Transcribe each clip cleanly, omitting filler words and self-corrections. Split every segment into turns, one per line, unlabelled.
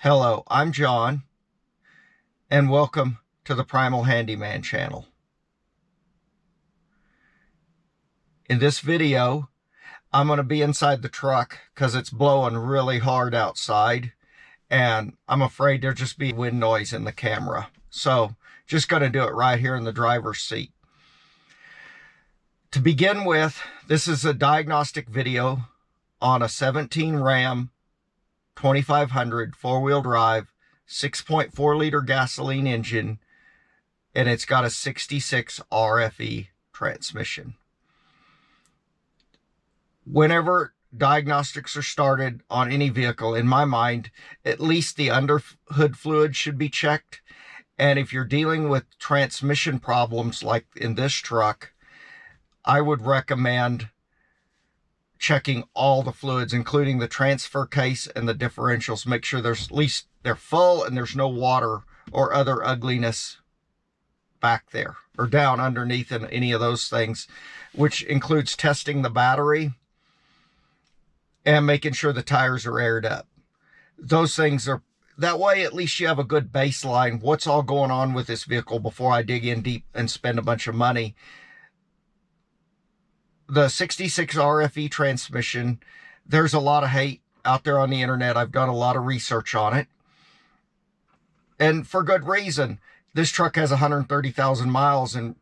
Hello, I'm John, and welcome to the Primal Handyman channel. In this video, I'm going to be inside the truck because it's blowing really hard outside, and I'm afraid there'll just be wind noise in the camera. So, just going to do it right here in the driver's seat. To begin with, this is a diagnostic video on a 17 Ram 2500 four-wheel drive 6.4 liter gasoline engine, and it's got a 66 RFE transmission. Whenever diagnostics are started on any vehicle, in my mind, at least the underhood fluid should be checked. And if you're dealing with transmission problems like in this truck, I would recommend checking all the fluids, including the transfer case and the differentials. Make sure there's at least they're full and there's no water or other ugliness back there or down underneath in any of those things, which includes testing the battery and making sure the tires are aired up. Those things are, that way at least you have a good baseline. What's all going on with this vehicle before I dig in deep and spend a bunch of money. The 66 RFE transmission, there's a lot of hate out there on the internet. I've done a lot of research on it, and for good reason. This truck has 130,000 miles and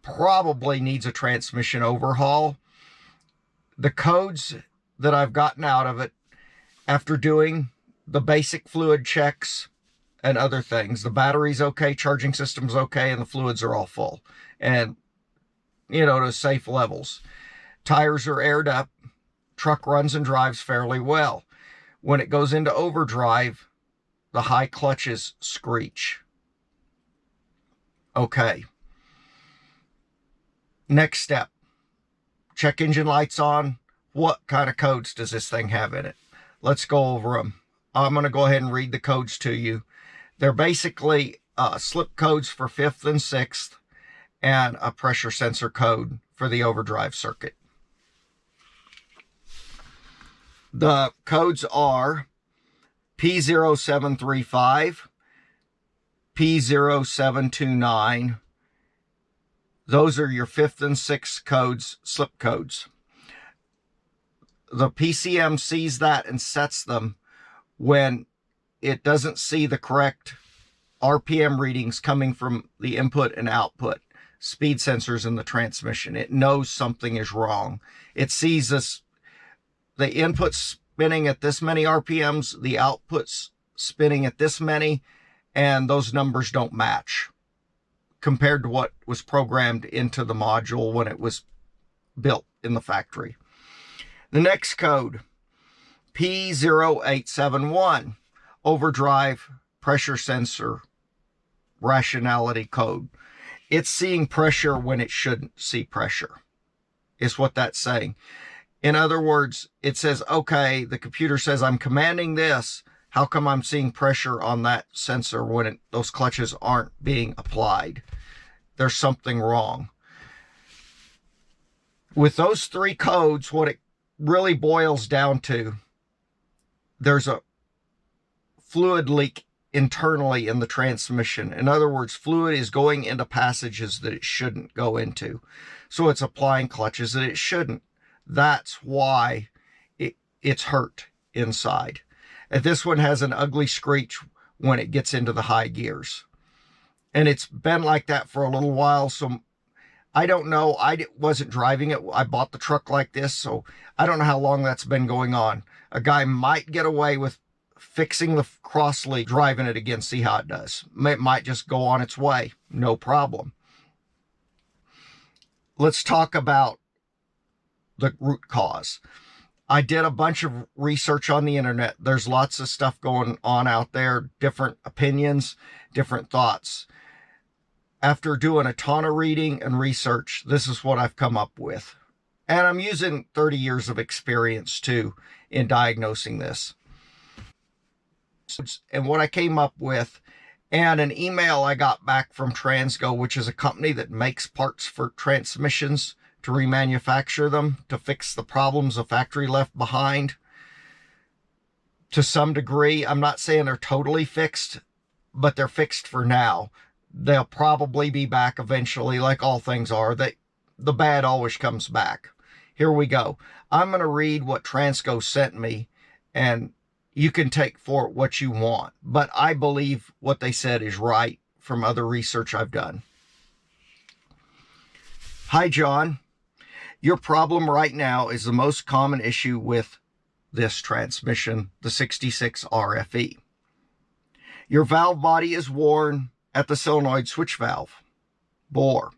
probably needs a transmission overhaul. The codes that I've gotten out of it after doing the basic fluid checks and other things, the battery's okay, charging system's okay, and the fluids are all full. And to safe levels. Tires are aired up. Truck runs and drives fairly well. When it goes into overdrive, the high clutches screech. Okay. Next step. Check engine lights on. What kind of codes does this thing have in it? Let's go over them. I'm going to go ahead and read the codes to you. They're basically slip codes for 5th and 6th. And a pressure sensor code for the overdrive circuit. The codes are P0735, P0729. Those are your 5th and 6th codes, slip codes. The PCM sees that and sets them when it doesn't see the correct RPM readings coming from the input and output speed sensors in the transmission. It knows something is wrong. It sees this, the input's spinning at this many RPMs, the output's spinning at this many, and those numbers don't match compared to what was programmed into the module when it was built in the factory. The next code, P0871 Overdrive pressure sensor rationality code. It's seeing pressure when it shouldn't see pressure, is what that's saying. In other words, it says, okay, the computer says I'm commanding this. How come I'm seeing pressure on that sensor when those clutches aren't being applied? There's something wrong. With those 3 codes, what it really boils down to, there's a fluid leak internally in the transmission. In other words, fluid is going into passages that it shouldn't go into. So it's applying clutches that it shouldn't. That's why it's hurt inside. And this one has an ugly screech when it gets into the high gears. And it's been like that for a little while. So I don't know. I wasn't driving it. I bought the truck like this. So I don't know how long that's been going on. A guy might get away with fixing the cross lead, driving it again, see how it does. It might just go on its way, no problem. Let's talk about the root cause. I did a bunch of research on the internet. There's lots of stuff going on out there, different opinions, different thoughts. After doing a ton of reading and research, this is what I've come up with. And I'm using 30 years of experience too in diagnosing this. And what I came up with, and an email I got back from Transgo, which is a company that makes parts for transmissions to remanufacture them, to fix the problems the factory left behind. to some degree. I'm not saying they're totally fixed, but they're fixed for now. They'll probably be back eventually, like all things are. The bad always comes back. Here we go. I'm going to read what Transco sent me, and you can take for it what you want. But I believe what they said is right from other research I've done. Hi, John. Your problem right now is the most common issue with this transmission, the 66 RFE. Your valve body is worn at the solenoid switch valve bore.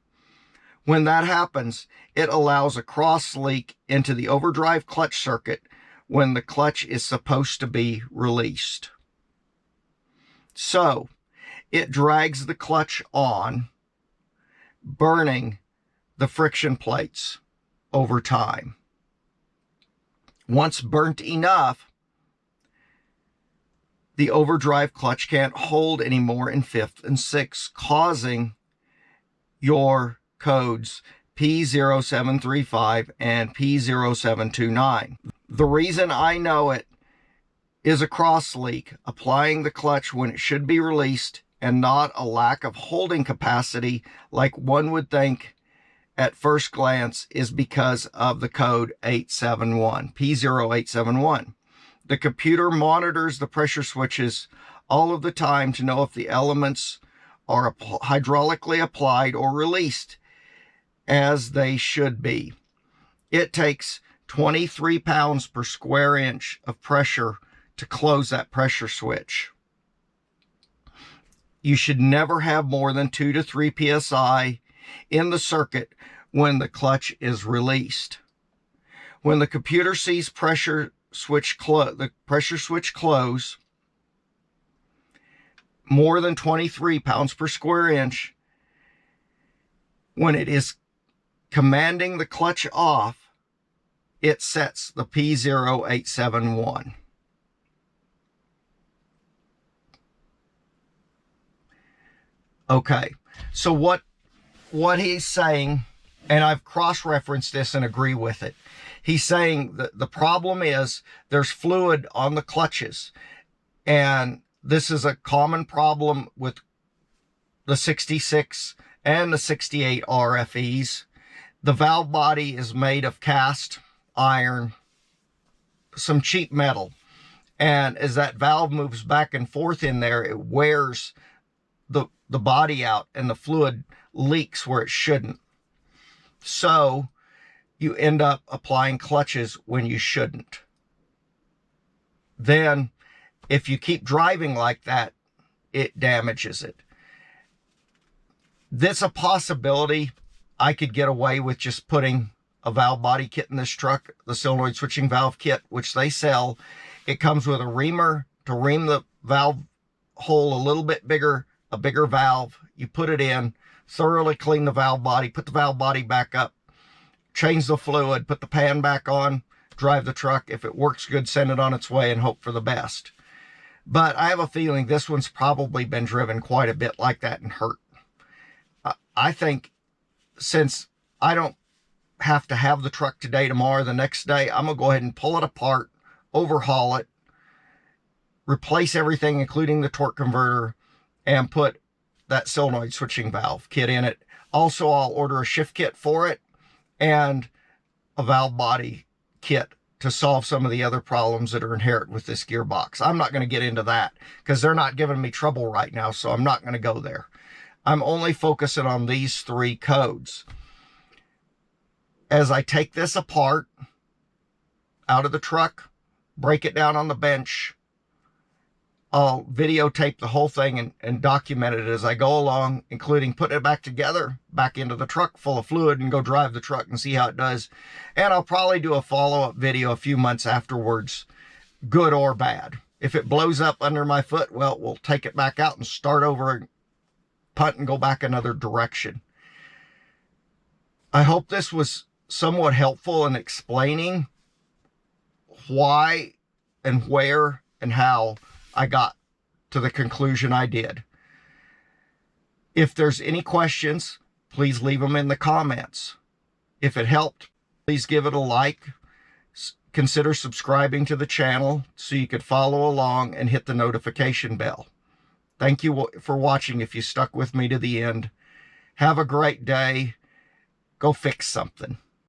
When that happens, it allows a cross leak into the overdrive clutch circuit when the clutch is supposed to be released. So, it drags the clutch on, burning the friction plates over time. Once burnt enough, the overdrive clutch can't hold anymore in 5th and 6th, causing your codes P0735 and P0729. The reason I know it is a cross leak, applying the clutch when it should be released, and not a lack of holding capacity like one would think at first glance is because of the code 871, P0871. The computer monitors the pressure switches all of the time to know if the elements are hydraulically applied or released as they should be. It takes 23 pounds per square inch of pressure to close that pressure switch. You should never have more than 2 to 3 psi in the circuit when the clutch is released. When the computer sees the pressure switch close more than 23 pounds per square inch, when it is commanding the clutch off, it sets the P0871. Okay, so what he's saying, and I've cross-referenced this and agree with it. He's saying that the problem is there's fluid on the clutches, and this is a common problem with the 66 and the 68 RFEs. The valve body is made of cast iron, some cheap metal, and as that valve moves back and forth in there, it wears the body out and the fluid leaks where it shouldn't. So you end up applying clutches when you shouldn't. Then if you keep driving like that, it damages it. That's a possibility. I could get away with just putting a valve body kit in this truck, the solenoid switching valve kit, which they sell. It comes with a reamer to ream the valve hole a little bit bigger, a bigger valve. You put it in, thoroughly clean the valve body, put the valve body back up, change the fluid, put the pan back on, drive the truck. If it works good, send it on its way and hope for the best. But I have a feeling this one's probably been driven quite a bit like that and hurt. I think since I don't have to have the truck today, tomorrow, the next day, I'm going to go ahead and pull it apart, overhaul it, replace everything, including the torque converter, and put that solenoid switching valve kit in it. Also, I'll order a shift kit for it and a valve body kit to solve some of the other problems that are inherent with this gearbox. I'm not going to get into that because they're not giving me trouble right now, so I'm not going to go there. I'm only focusing on these 3 codes. As I take this apart out of the truck, break it down on the bench, I'll videotape the whole thing and document it as I go along, including putting it back together, back into the truck full of fluid, and go drive the truck and see how it does. And I'll probably do a follow-up video a few months afterwards, good or bad. If it blows up under my foot, well, we'll take it back out and start over and punt and go back another direction. I hope this was somewhat helpful in explaining why and where and how I got to the conclusion I did. If there's any questions, please leave them in the comments. If it helped, please give it a like, consider subscribing to the channel so you could follow along and hit the notification bell. Thank you for watching if you stuck with me to the end. Have a great day. Go fix something.